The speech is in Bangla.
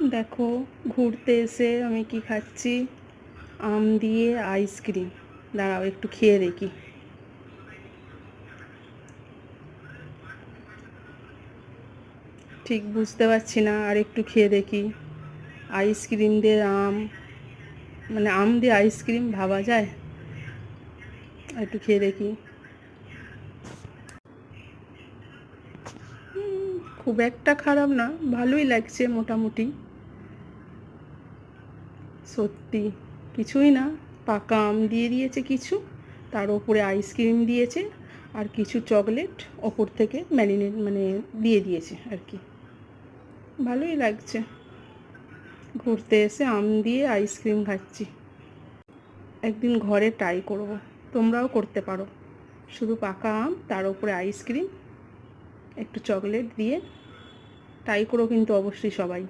দেখো, ঘুরতে এসে আমি কি খাচ্ছি, আম দিয়ে আইসক্রিম। দাঁড়াও একটু খেয়ে দেখি। ঠিক বুঝতে পারছি না, আর একটু খেয়ে দেখি। আইসক্রিম দিয়ে আম, মানে আম দিয়ে আইসক্রিম ভাবা যায়? একটু খেয়ে দেখি। খুব একটা খারাপ না, ভালোই লাগছে মোটামুটি। সত্যি কিছুই না, পাকা আম দিয়ে দিয়েছে কিছু, তার ওপরে আইসক্রিম দিয়েছে, আর কিছু চকলেট ওপর থেকে ম্যারিনেট মানে দিয়ে দিয়েছে আর কি। ভালোই লাগছে। ঘুরতে এসে আম দিয়ে আইসক্রিম খাচ্ছি। একদিন ঘরে ট্রাই করব, তোমরাও করতে পারো। শুধু পাকা আম, তার উপরে আইসক্রিম, একটু চকলেট দিয়ে ট্রাই করো কিন্তু অবশ্যই সবাই।